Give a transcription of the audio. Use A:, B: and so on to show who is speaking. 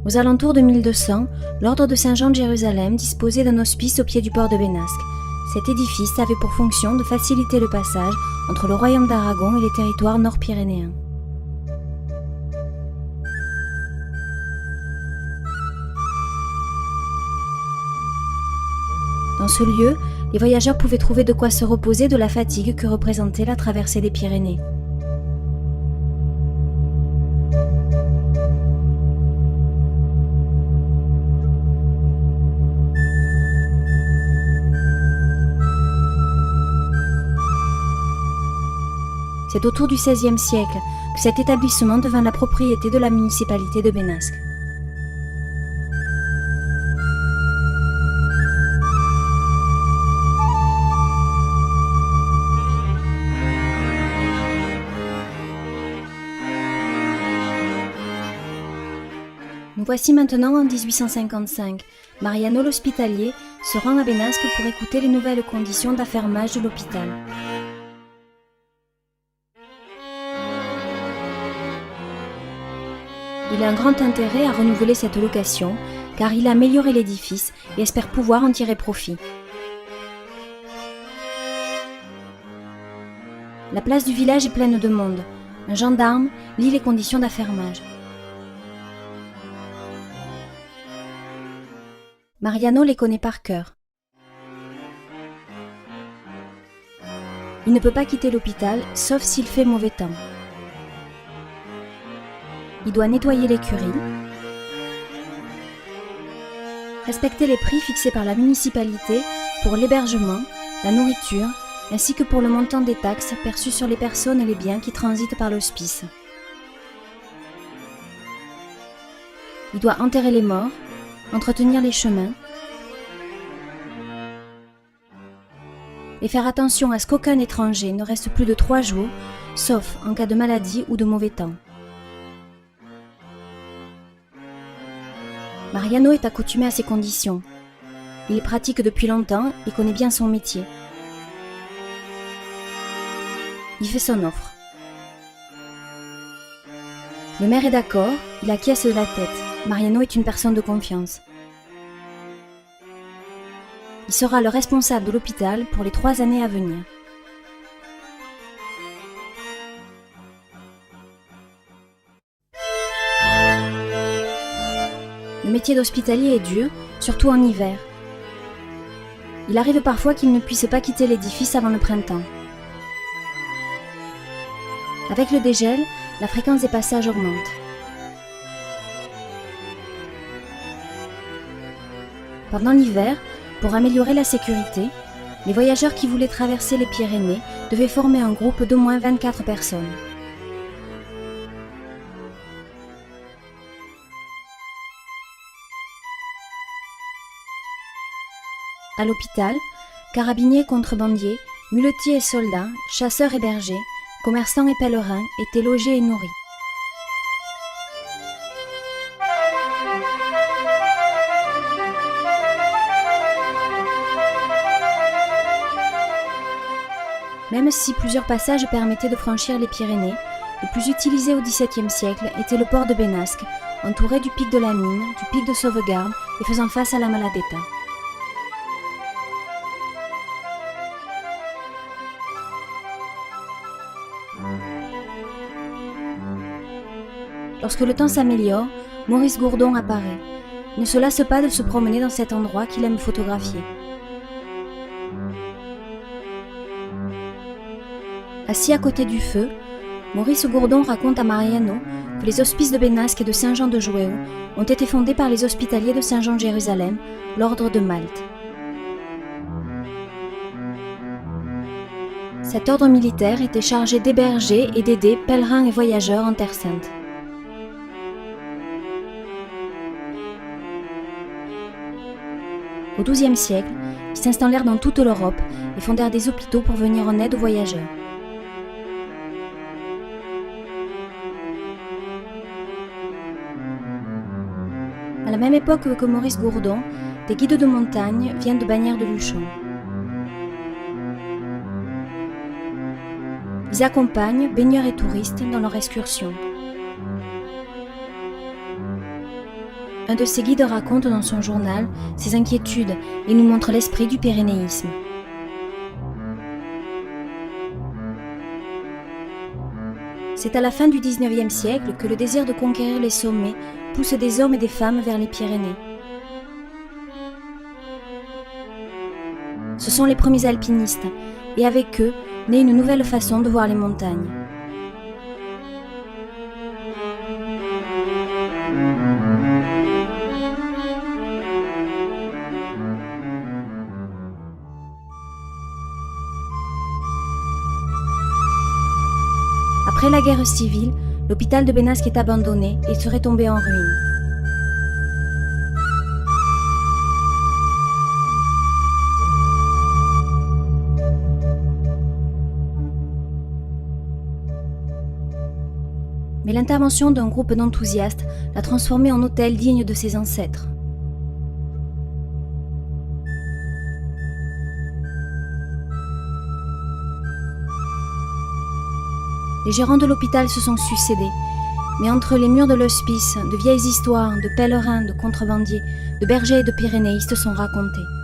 A: Aux alentours de 1200, l'ordre de Saint-Jean de Jérusalem disposait d'un hospice au pied du port de Bénasque. Cet édifice avait pour fonction de faciliter le passage entre le royaume d'Aragon et les territoires nord-pyrénéens. Dans ce lieu, les voyageurs pouvaient trouver de quoi se reposer de la fatigue que représentait la traversée des Pyrénées. C'est autour du XVIe siècle que cet établissement devint la propriété de la municipalité de Bénasque. Nous voici maintenant en 1855. Mariano l'Hospitalier se rend à Bénasque pour écouter les nouvelles conditions d'affermage de l'hôpital. Il a un grand intérêt à renouveler cette location, car il a amélioré l'édifice et espère pouvoir en tirer profit. La place du village est pleine de monde. Un gendarme lit les conditions d'affermage. Mariano les connaît par cœur. Il ne peut pas quitter l'hôpital, sauf s'il fait mauvais temps. Il doit nettoyer l'écurie, respecter les prix fixés par la municipalité pour l'hébergement, la nourriture, ainsi que pour le montant des taxes perçues sur les personnes et les biens qui transitent par l'hospice. Il doit enterrer les morts, entretenir les chemins et faire attention à ce qu'aucun étranger ne reste plus de 3 jours, sauf en cas de maladie ou de mauvais temps. Mariano est accoutumé à ces conditions. Il les pratique depuis longtemps et connaît bien son métier. Il fait son offre. Le maire est d'accord, il acquiesce de la tête. Mariano est une personne de confiance. Il sera le responsable de l'hôpital pour les 3 années à venir. Le métier d'hospitalier est dur, surtout en hiver. Il arrive parfois qu'il ne puisse pas quitter l'édifice avant le printemps. Avec le dégel, la fréquence des passages augmente. Pendant l'hiver, pour améliorer la sécurité, les voyageurs qui voulaient traverser les Pyrénées devaient former un groupe d'au moins 24 personnes. À l'hôpital, carabiniers et contrebandiers, muletiers et soldats, chasseurs et bergers, commerçants et pèlerins étaient logés et nourris. Même si plusieurs passages permettaient de franchir les Pyrénées, le plus utilisé au XVIIe siècle était le port de Bénasque, entouré du pic de la Mine, du pic de Sauvegarde et faisant face à la Maladeta. Lorsque le temps s'améliore, Maurice Gourdon apparaît. Il ne se lasse pas de se promener dans cet endroit qu'il aime photographier. Assis à côté du feu, Maurice Gourdon raconte à Mariano que les hospices de Bénasque et de Saint-Jean de Jouéo ont été fondés par les hospitaliers de Saint-Jean de Jérusalem, l'ordre de Malte. Cet ordre militaire était chargé d'héberger et d'aider pèlerins et voyageurs en Terre Sainte. Au XIIe siècle, ils s'installèrent dans toute l'Europe et fondèrent des hôpitaux pour venir en aide aux voyageurs. À la même époque que Maurice Gourdon, des guides de montagne viennent de Bagnères de Luchon. Ils accompagnent baigneurs et touristes dans leur excursion. Un de ses guides raconte dans son journal ses inquiétudes et nous montre l'esprit du pyrénéisme. C'est à la fin du XIXe siècle que le désir de conquérir les sommets pousse des hommes et des femmes vers les Pyrénées. Ce sont les premiers alpinistes, et avec eux naît une nouvelle façon de voir les montagnes. Après la guerre civile, l'hôpital de Benasque est abandonné et serait tombé en ruine. Mais l'intervention d'un groupe d'enthousiastes l'a transformé en hôtel digne de ses ancêtres. Les gérants de l'hôpital se sont succédés, mais entre les murs de l'hospice, de vieilles histoires, de pèlerins, de contrebandiers, de bergers et de pyrénéistes sont racontées.